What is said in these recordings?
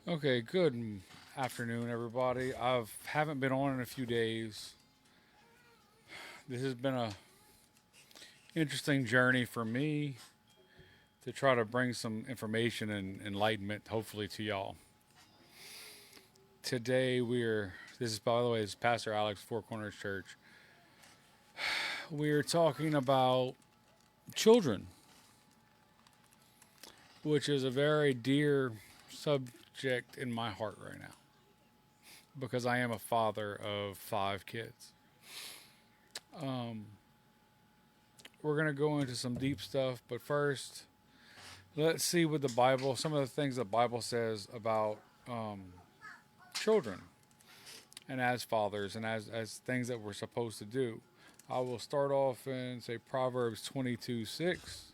Okay, good afternoon, everybody. I haven't been on in a few days. This has been a interesting journey for me to try to bring some information and enlightenment, hopefully, to y'all. Today, this is, by the way, this is Pastor Alex, Four Corners Church. We're talking about children, which is a very dear subject in my heart right now because I am a father of five kids. Um, we're going to go into some deep stuff, but first, let's see what the Bible, some of the things the Bible says about um, children and as fathers and as things that we're supposed to do. I will start off in, say, Proverbs 22:6.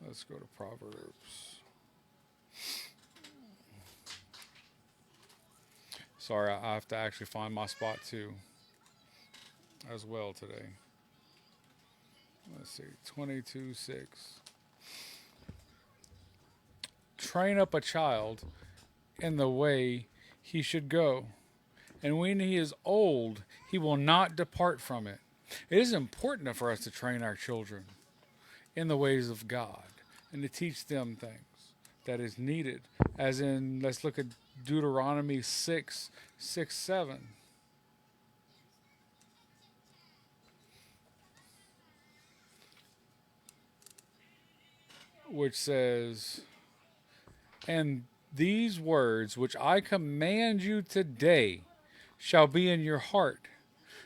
Let's go to Proverbs. Sorry, I have to actually find my spot too, as well today. Let's see, 22:6. Train up a child in the way he should go, and when he is old, he will not depart from it. It is important for us to train our children in the ways of God and to teach them things that is needed. As in, let's look at Deuteronomy 6:7, which says, "And these words which I command you today shall be in your heart.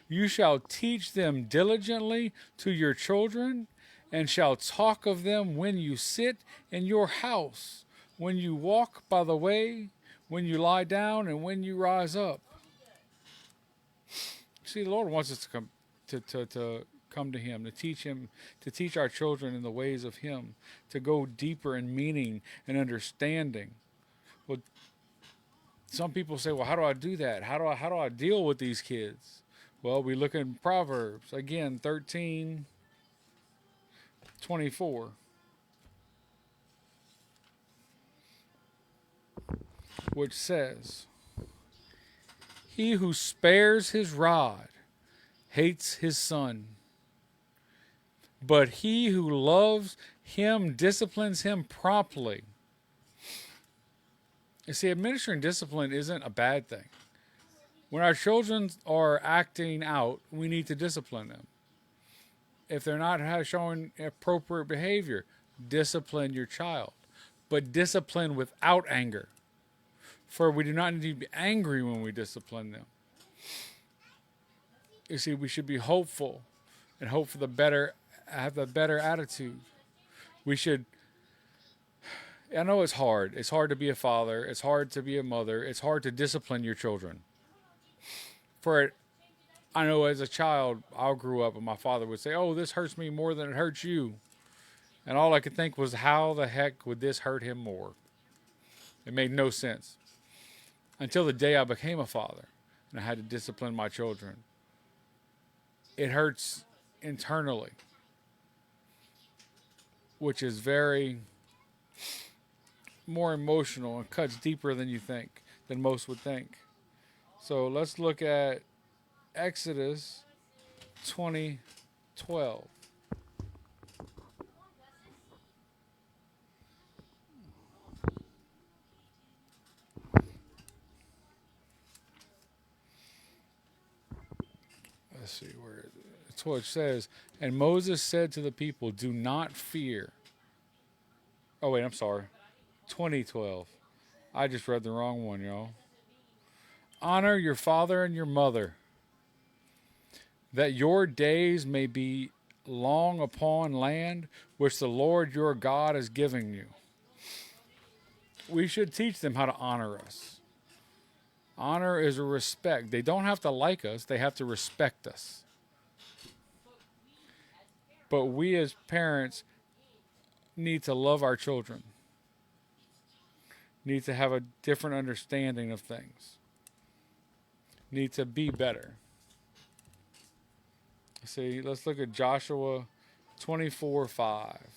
You shall teach them diligently to your children, and shall talk of them when you sit in your house, when you walk by the way, when you lie down, and when you rise up." See, the Lord wants us to come to Him, to teach our children in the ways of Him, to go deeper in meaning and understanding. Well, some people say, "Well, how do I do that? How do I deal with these kids?" Well, we look in Proverbs again, 13:24, which says, "He who spares his rod hates his son, but he who loves him disciplines him promptly." You see, administering discipline isn't a bad thing. When our children are acting out, we need to discipline them. If they're not showing appropriate behavior, discipline your child, but discipline without anger. For we do not need to be angry when we discipline them. You see, we should be hopeful and hope for the better, have the better attitude. We should, I know it's hard. It's hard to be a father. It's hard to be a mother. It's hard to discipline your children. For it, I know as a child, I grew up and my father would say, "Oh, this hurts me more than it hurts you." And all I could think was, how the heck would this hurt him more? It made no sense. Until the day I became a father and I had to discipline my children. It hurts internally, which is very more emotional and cuts deeper than you think, than most would think. So let's look at Exodus 20:12. Let's see where it is. It's what it says. "And Moses said to the people, 'Do not fear.'" Oh, wait, I'm sorry. 20:12. I just read the wrong one, y'all. "Honor your father and your mother, that your days may be long upon land which the Lord your God is giving you." We should teach them how to honor us. Honor is a respect. They don't have to like us, they have to respect us. But we as parents need to love our children, need to have a different understanding of things, need to be better. See, let's look at Joshua 24:5.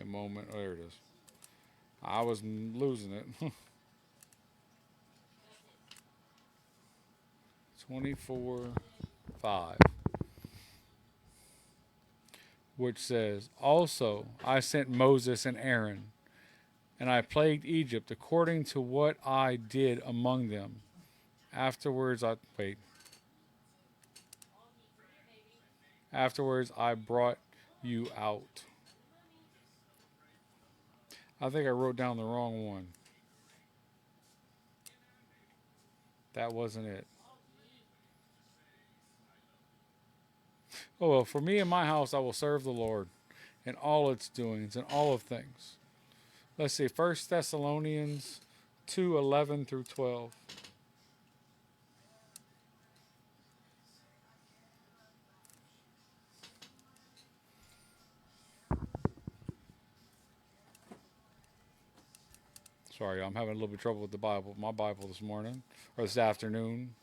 moment. Oh, there it is. I was losing it. 24:5, which says, "Also I sent Moses and Aaron, and I plagued Egypt according to what I did among them. Afterwards I brought you out." I think I wrote down the wrong one. That wasn't it. Oh well, for me and my house I will serve the Lord in all its doings and all of things. Let's see, 1 Thessalonians 2:11 through 12. Sorry, I'm having a little bit of trouble with my Bible this morning, or this afternoon.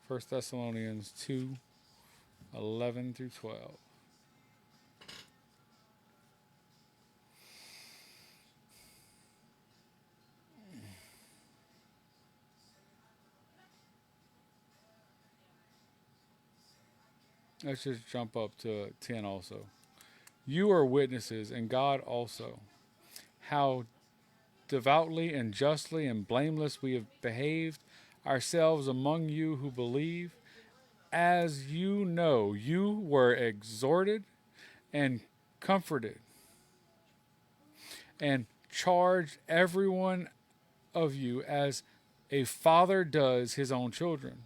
1 Thessalonians 2:11 through 12. Let's just jump up to 10 also. "You are witnesses, and God also, how devoutly and justly and blameless we have behaved ourselves among you who believe. As you know, you were exhorted and comforted, and charged every one of you as a father does his own children.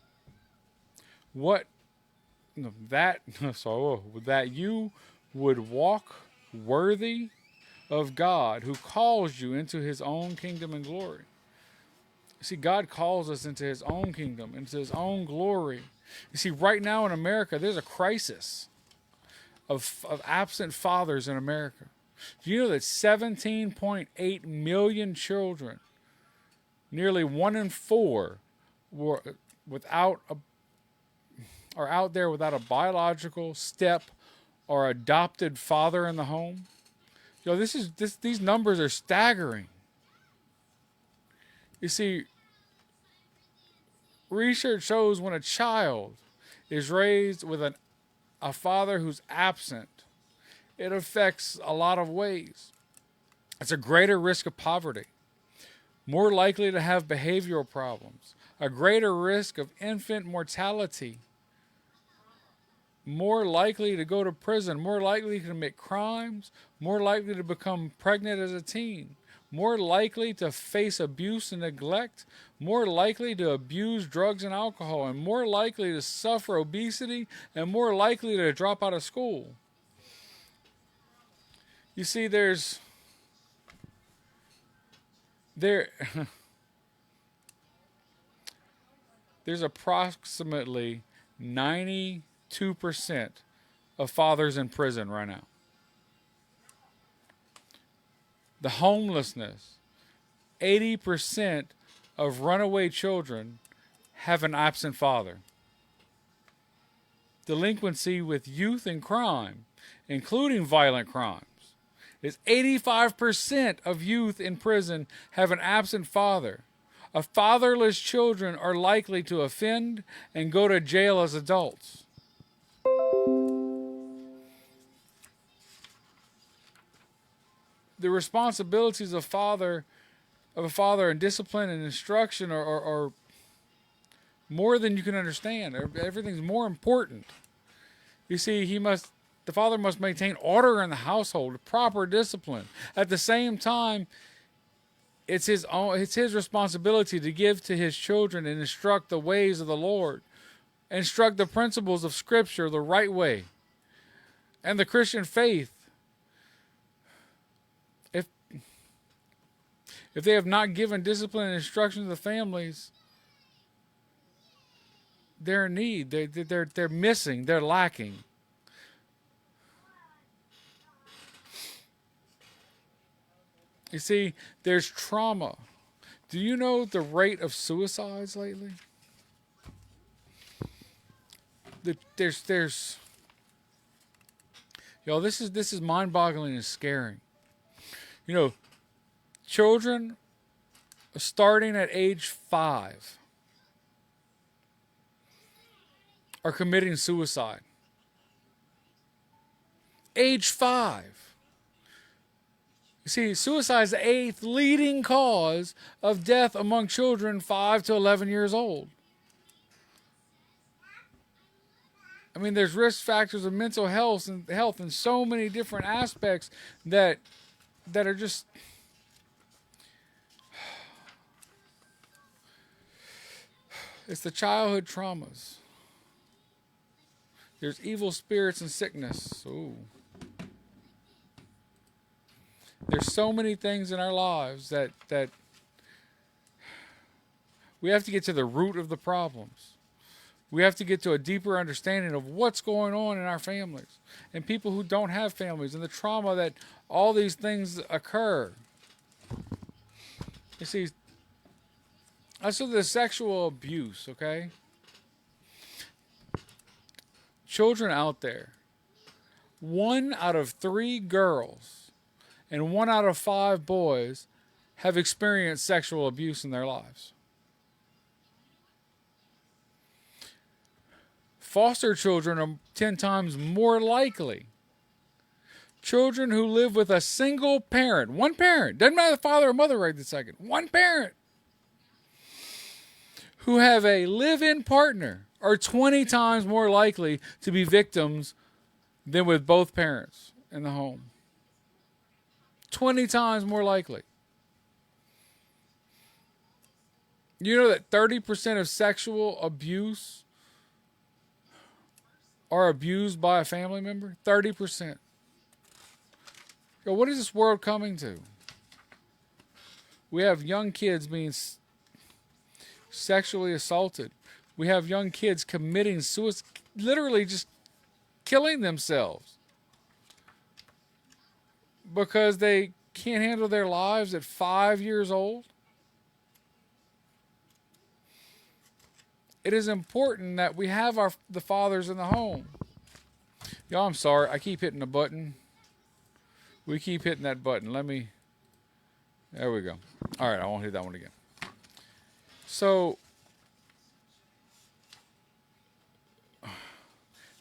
What that so that you would walk worthy of God, who calls you into his own kingdom and glory." See, God calls us into his own kingdom, into his own glory. You see, right now in America, there's a crisis of absent fathers in America. Do you know that 17.8 million children, nearly 1 in 4, were are out there without a biological step or adopted father in the home? You know, these numbers are staggering. You see, research shows when a child is raised with a father who's absent, it affects a lot of ways. It's a greater risk of poverty, more likely to have behavioral problems, a greater risk of infant mortality, more likely to go to prison, more likely to commit crimes, more likely to become pregnant as a teen, more likely to face abuse and neglect, more likely to abuse drugs and alcohol, and more likely to suffer obesity, and more likely to drop out of school. You see, there's approximately 92% of fathers in prison right now. The homelessness, 80% of runaway children have an absent father. Delinquency with youth and crime, including violent crimes, is 85% of youth in prison have an absent father. Fatherless children are likely to offend and go to jail as adults. The responsibilities of a father in discipline and instruction are more than you can understand. Everything's more important. You see, the father must maintain order in the household, proper discipline. At the same time, it's his responsibility to give to his children and instruct the ways of the Lord, instruct the principles of Scripture the right way, and the Christian faith. If they have not given discipline and instruction to the families, they're in need. They're missing. They're lacking. You see, there's trauma. Do you know the rate of suicides lately? there's y'all, this is mind-boggling and scary. You know, children starting at age 5 are committing suicide. Age 5. You see, suicide is the 8th leading cause of death among children 5 to 11 years old. I mean, there's risk factors of mental health and so many different aspects that are just it's the childhood traumas. There's evil spirits and sickness. Ooh. There's so many things in our lives that we have to get to the root of the problems. We have to get to a deeper understanding of what's going on in our families and people who don't have families and the trauma that all these things occur. You see, that's the sexual abuse, okay? Children out there, 1 out of 3 girls and 1 out of 5 boys have experienced sexual abuse in their lives. Foster children are 10 times more likely. Children who live with a single parent, one parent, doesn't matter the father or mother right this second, one parent, who have a live-in partner are 20 times more likely to be victims than with both parents in the home. 20 times more likely. You know that 30% of sexual abuse are abused by a family member? 30%. Yo, what is this world coming to? We have young kids being sexually assaulted. We have young kids committing suicide, literally just killing themselves because they can't handle their lives at 5 years old. It is important that we have the fathers in the home. Y'all, I'm sorry. I keep hitting the button. We keep hitting that button. There we go. All right, I won't hit that one again. So,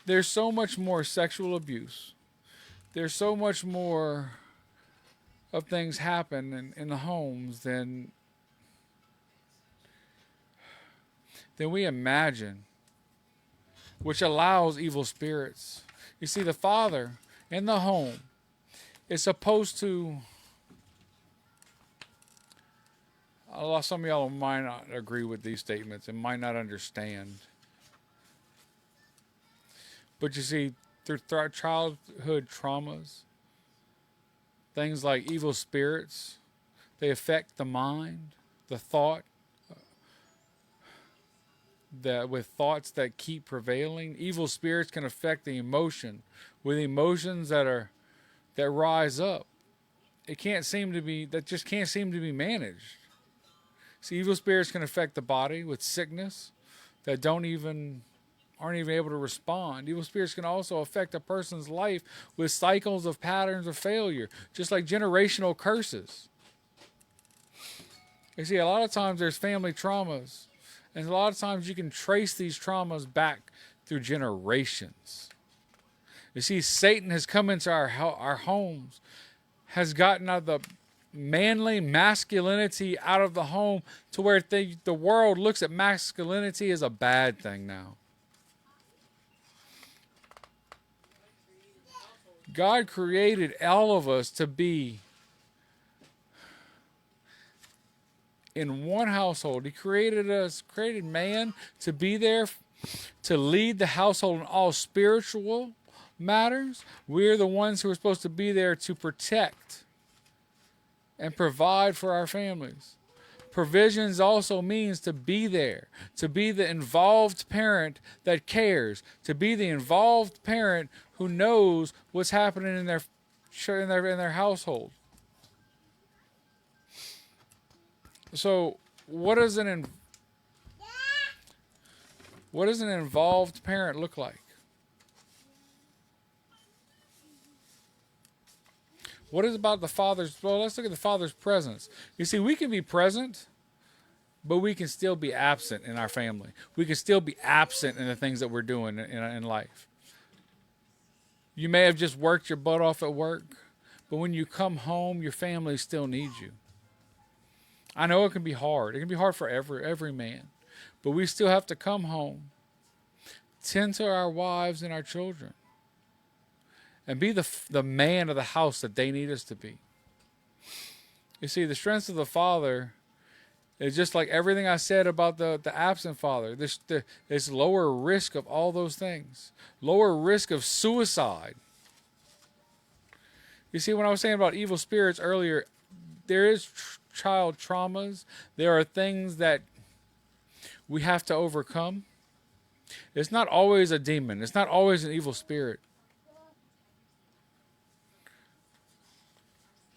there's so much more sexual abuse. There's so much more of things happen in the homes than we imagine, which allows evil spirits. You see, the father in the home is supposed to, some of y'all might not agree with these statements and might not understand. But you see, through childhood traumas, things like evil spirits, they affect the mind, the thought, with thoughts that keep prevailing. Evil spirits can affect the emotion, with emotions that rise up. That just can't seem to be managed. See, evil spirits can affect the body with sickness that aren't even able to respond. Evil spirits can also affect a person's life with cycles of patterns of failure, just like generational curses. You see, a lot of times there's family traumas, and a lot of times you can trace these traumas back through generations. You see, Satan has come into our homes, has gotten out the manly masculinity out of the home to where the world looks at masculinity as a bad thing now. God created all of us to be in one household. He created man to be there to lead the household in all spiritual matters. We're the ones who are supposed to be there to protect and provide for our families. Provisions also means to be there, to be the involved parent that cares, to be the involved parent who knows what's happening in their household. So, what is What does an involved parent look like? What is about the father's? Well, let's look at the father's presence. You see, we can be present, but we can still be absent in our family. We can still be absent in the things that we're doing in life. You may have just worked your butt off at work, but when you come home, your family still needs you. I know it can be hard. It can be hard for every man, but we still have to come home, tend to our wives and our children, and be the man of the house that they need us to be. You see, the strength of the father is just like everything I said about the absent father. This lower risk of all those things, lower risk of suicide. You see, when I was saying about evil spirits earlier, there is child traumas. There are things that we have to overcome. It's not always a demon. It's not always an evil spirit.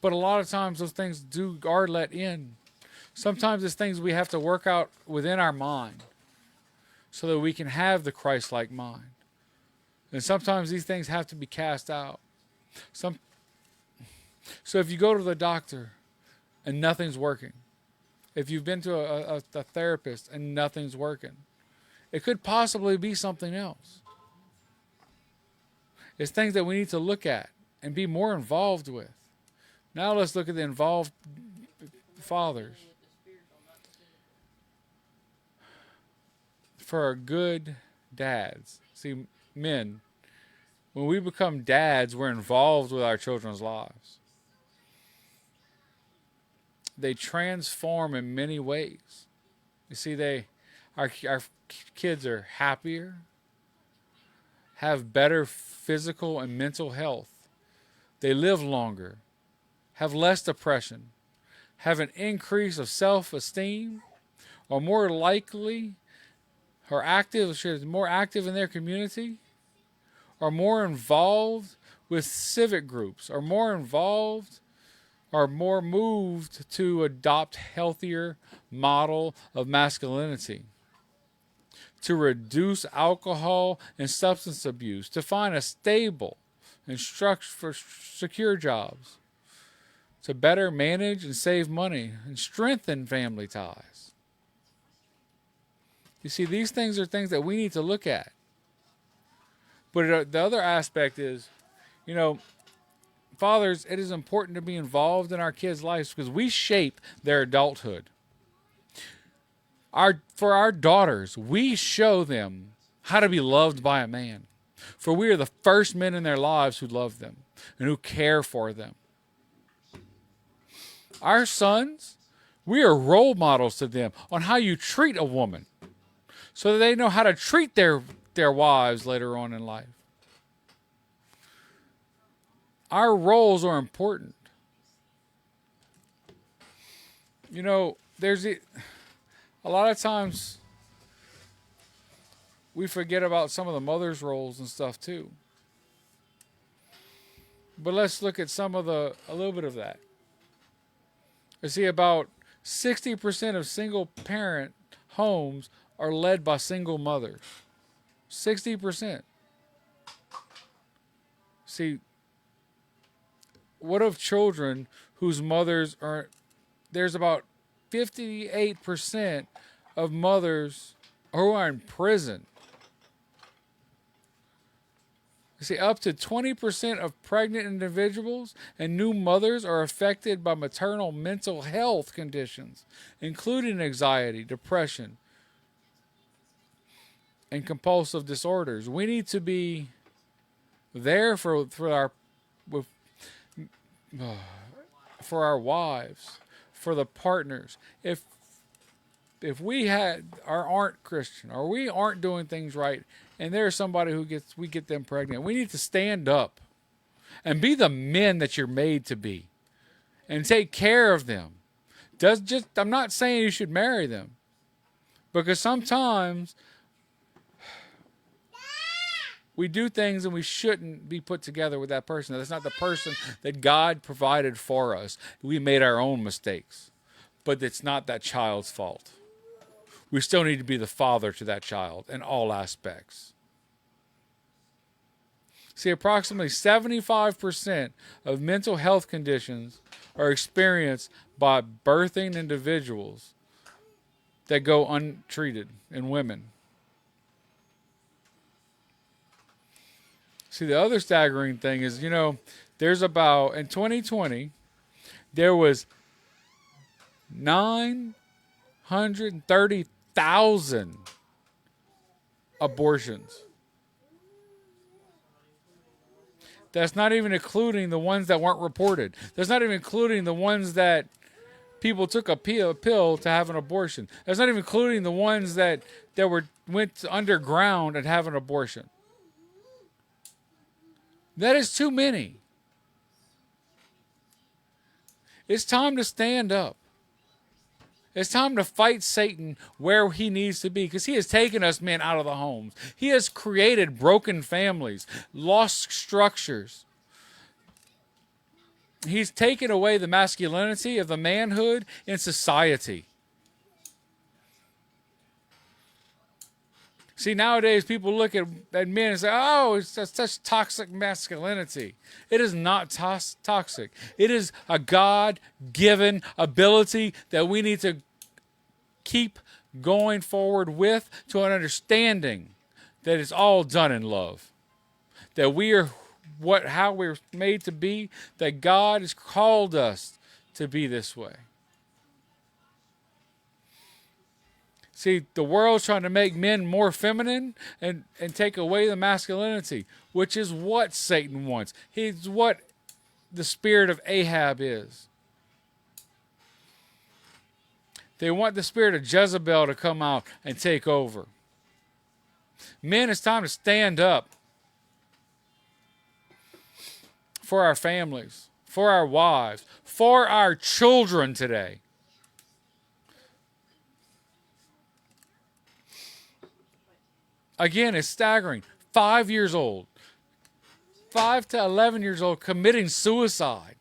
But a lot of times those things are let in. Sometimes it's things we have to work out within our mind so that we can have the Christ-like mind. And sometimes these things have to be cast out. So if you go to the doctor and nothing's working, if you've been to a therapist and nothing's working, it could possibly be something else. It's things that we need to look at and be more involved with. Now let's look at the involved fathers. For our good dads. See, men, when we become dads, we're involved with our children's lives. They transform in many ways. You see, our kids are happier, have better physical and mental health. They live longer, have less depression, have an increase of self-esteem, are more likely, are more active in their community, are more involved with civic groups, are more involved, are more moved to adopt healthier model of masculinity, to reduce alcohol and substance abuse, to find a stable and secure jobs, to better manage and save money and strengthen family ties. You see, these things are things that we need to look at. But the other aspect is, fathers, it is important to be involved in our kids' lives because we shape their adulthood. For our daughters, we show them how to be loved by a man. For we are the first men in their lives who love them and who care for them. Our sons, we are role models to them on how you treat a woman so that they know how to treat their wives later on in life. Our roles are important. There's a lot of times we forget about some of the mother's roles and stuff too. But let's look at a little bit of that. You see, about 60% of single parent homes are led by single mothers. 60%. See, what of children whose mothers are, there's about 58% of mothers who are in prison. You see, up to 20% of pregnant individuals and new mothers are affected by maternal mental health conditions, including anxiety, depression, and compulsive disorders. We need to be there for our wives, for the partners. If we aren't Christian or we aren't doing things right, and there's somebody we get them pregnant, we need to stand up and be the men that you're made to be, and take care of them. I'm not saying you should marry them, because sometimes we do things and we shouldn't be put together with that person. That's not the person that God provided for us. We made our own mistakes, but it's not that child's fault. we still need to be the father to that child in all aspects. See, approximately 75% of mental health conditions are experienced by birthing individuals that go untreated in women. See, the other staggering thing is, there's about, in 2020, there was 930,000 abortions. That's not even including the ones that weren't reported. That's not even including the ones that people took a pill to have an abortion. That's not even including the ones that went underground and have an abortion. That is too many. It's time to stand up. It's time to fight Satan where he needs to be, because he has taken us men out of the homes. He has created broken families, lost structures. He's taken away the masculinity of the manhood in society. See, nowadays people look at men and say, oh, it's such toxic masculinity. It is not toxic. It is a God-given ability that we need to keep going forward with, to an understanding that it's all done in love. That we are how we're made to be, that God has called us to be this way. See, the world's trying to make men more feminine and take away the masculinity, which is what Satan wants. He's what the spirit of Ahab is. They want the spirit of Jezebel to come out and take over. Men, it's time to stand up for our families, for our wives, for our children today. Again, it's staggering. 5 years old, 5 to 11 years old, committing suicide.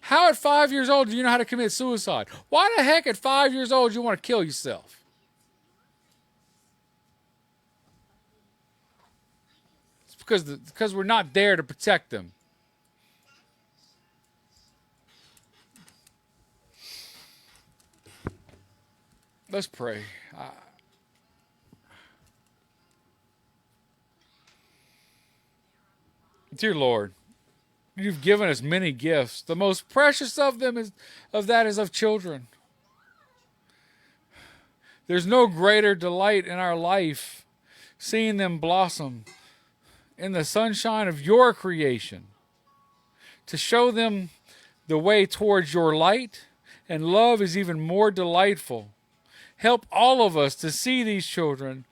How at 5 years old do you know how to commit suicide? Why the heck at 5 years old do you want to kill yourself? It's because we're not there to protect them. Let's pray. Dear Lord, you've given us many gifts. The most precious of them is of children. There's no greater delight in our life seeing them blossom in the sunshine of your creation, to show them the way towards your light, and love is even more delightful. Help all of us to see these children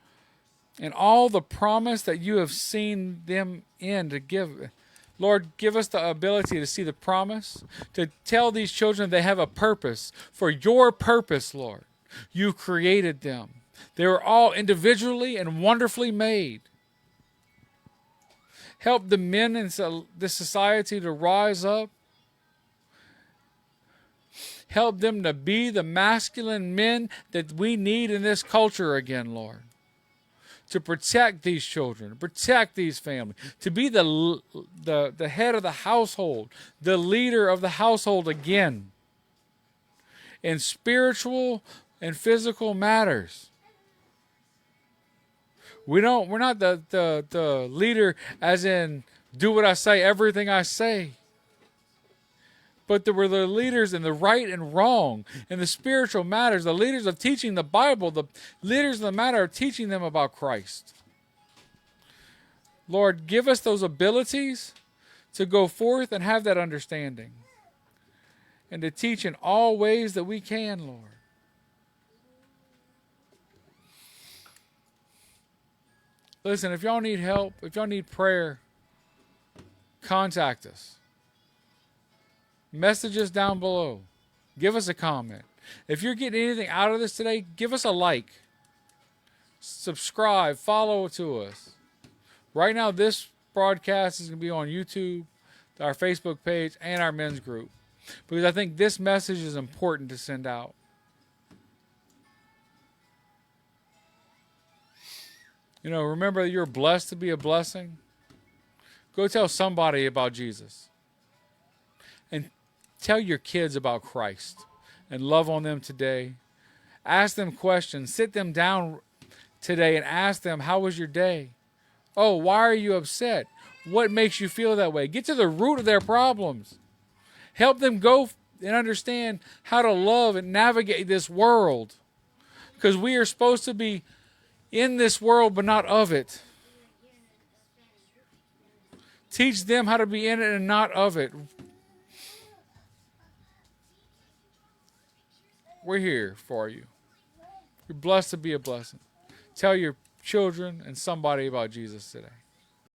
and all the promise that you have seen them in to give. Lord, give us the ability to see the promise, to tell these children they have a purpose for your purpose, Lord. You created them. They were all individually and wonderfully made. Help the men in this society to rise up. Help them to be the masculine men that we need in this culture again, Lord. To protect these children, protect these families, to be the head of the household, the leader of the household again, in spiritual and physical matters. We're not the leader as in do what I say, everything I say. But we're the leaders in the right and wrong, in the spiritual matters, the leaders of teaching the Bible, the leaders in the matter of teaching them about Christ. Lord, give us those abilities to go forth and have that understanding, and to teach in all ways that we can, Lord. Listen, if y'all need help, if y'all need prayer, contact us. Message us down below. Give us a comment. If you're getting anything out of this today, give us a like. Subscribe, follow to us. Right now, this broadcast is going to be on YouTube, our Facebook page, and our men's group, because I think this message is important to send out. You know, remember you're blessed to be a blessing. Go tell somebody about Jesus. And tell your kids about Christ. And love on them today. Ask them questions. Sit them down today and ask them, how was your day? Oh, why are you upset? What makes you feel that way? Get to the root of their problems. Help them go and understand how to love and navigate this world. Because we are supposed to be in this world, but not of it. Teach them how to be in it and not of it. We're here for you. You're blessed to be a blessing. Tell your children and somebody about Jesus today.